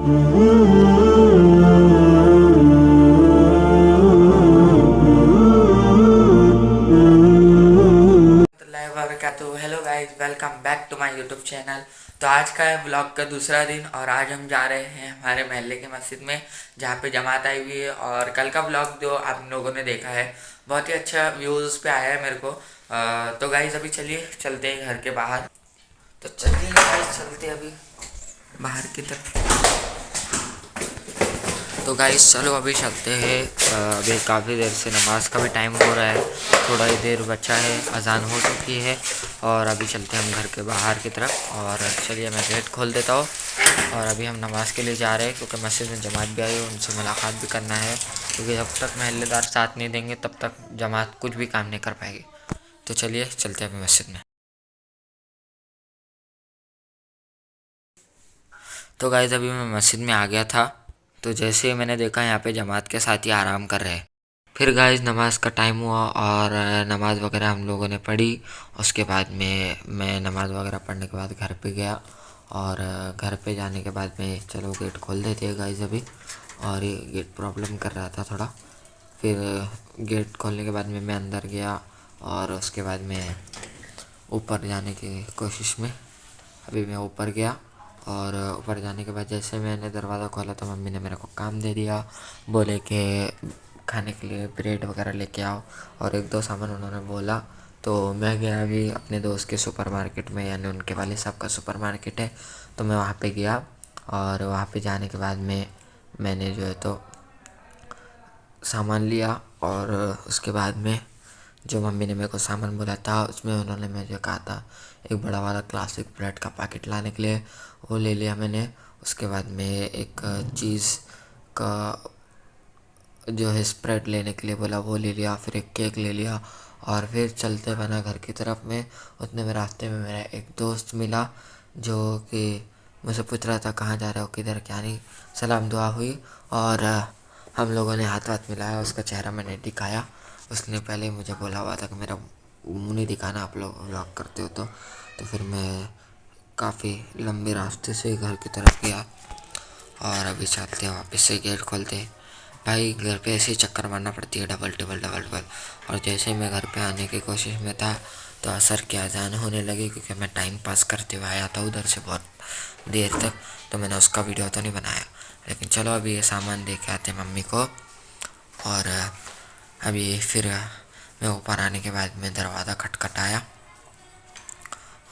तो hello guys, welcome back to my YouTube channel. तो आज का है ब्लॉग का दूसरा दिन और आज हम जा रहे हैं हमारे महल्ले की मस्जिद में, जहाँ पे जमात आई हुई है। और कल का ब्लॉग जो आप लोगों ने देखा है, बहुत ही अच्छा व्यूज़ उस पे आया है मेरे को। तो गाइस अभी चलिए चलते हैं घर के बाहर। तो चलिए गाइस चलते हैं अभी बाहर की तरफ। तो गाइस चलो अभी चलते हैं। अभी काफ़ी देर से नमाज का भी टाइम हो रहा है, थोड़ा ही देर बचा है, अजान हो चुकी है। और अभी चलते हैं हम घर के बाहर की तरफ। और चलिए मैं गेट खोल देता हूँ। और अभी हम नमाज़ के लिए जा रहे हैं, क्योंकि मस्जिद में जमात भी आई है, उनसे मुलाकात भी करना है। क्योंकि जब तक महल्लेदार साथ नहीं देंगे तब तक जमात कुछ भी काम नहीं कर पाएगी। तो चलिए चलते हैं अभी मस्जिद में। तो गाइस अभी मैं मस्जिद में आ गया था। तो जैसे ही मैंने देखा यहाँ पे जमात के साथी आराम कर रहे हैं। फिर गाइस नमाज का टाइम हुआ और नमाज़ वगैरह हम लोगों ने पढ़ी। उसके बाद में मैं नमाज़ वगैरह पढ़ने के बाद घर पे गया। और घर पे जाने के बाद में चलो गेट खोल देते हैं गाइस अभी। और ये गेट प्रॉब्लम कर रहा था थोड़ा। फिर गेट खोलने के बाद में मैं अंदर गया। और उसके बाद में ऊपर जाने की कोशिश में अभी मैं ऊपर गया। और ऊपर जाने के बाद जैसे मैंने दरवाज़ा खोला तो मम्मी ने मेरे को काम दे दिया। बोले कि खाने के लिए ब्रेड वगैरह लेके आओ, और एक दो सामान उन्होंने बोला। तो मैं गया अभी अपने दोस्त के सुपरमार्केट में, यानी उनके वाले साहब का सुपरमार्केट है। तो मैं वहाँ पे गया। और वहाँ पे जाने के बाद में मैंने जो है तो सामान लिया। और उसके बाद में जो मम्मी ने मेरे को सामान बोला था उसमें उन्होंने मुझे कहा था एक बड़ा वाला क्लासिक ब्रेड का पैकेट लाने के लिए, वो ले लिया मैंने। उसके बाद में एक चीज़ का जो है स्प्रेड लेने के लिए बोला, वो ले लिया। फिर एक केक ले लिया। और फिर चलते बना घर की तरफ में। उतने में रास्ते में मेरा एक दोस्त मिला, जो कि मुझसे पूछ रहा था कहाँ जा रहे हो, किधर, क्या नहीं। सलाम दुआ हुई और हम लोगों ने हाथ हाथ मिलाया। उसका चेहरा मैंने दिखाया। उसने पहले ही मुझे बोला हुआ था कि मेरा मुँह नहीं दिखाना आप लोग व्लॉग करते हो तो फिर मैं काफ़ी लंबे रास्ते से घर की तरफ गया। और अभी चलते हैं वापस से गेट खोलते हैं। भाई घर पे ऐसे ही चक्कर मारना पड़ती है, डबल डबल डबल डबल। और जैसे ही मैं घर पे आने की कोशिश में था तो असर की अजान होने लगी, क्योंकि मैं टाइम पास करते हुए आया था उधर से बहुत देर तक। तो मैंने उसका वीडियो तो नहीं बनाया, लेकिन चलो अभी ये सामान दे के आते मम्मी को। और अभी फिर मैं ऊपर आने के बाद में दरवाज़ा खटखटाया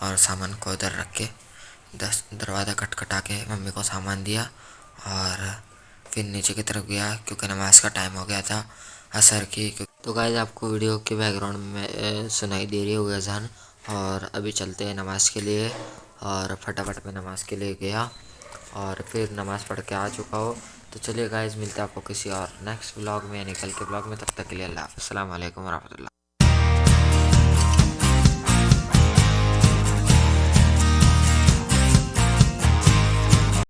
और सामान को उधर रख के दरवाज़ा खटखटा के मम्मी को सामान दिया। और फिर नीचे की तरफ गया, क्योंकि नमाज का टाइम हो गया था असर की। तो गाइस आपको वीडियो के बैकग्राउंड में सुनाई दे रही होगी अजान। और अभी चलते हैं नमाज़ के लिए। और फटाफट मैं नमाज़ के लिए गया और फिर नमाज़ पढ़ के आ चुका हो। तो चलिए गाइस मिलते हैं आपको किसी और नेक्स्ट ब्लॉग में, यानी कल के ब्लॉग में। तब तक के लिए अल्लाह हाफ़िज़, अस्सलाम वालेकुम वरहमतुल्लाह।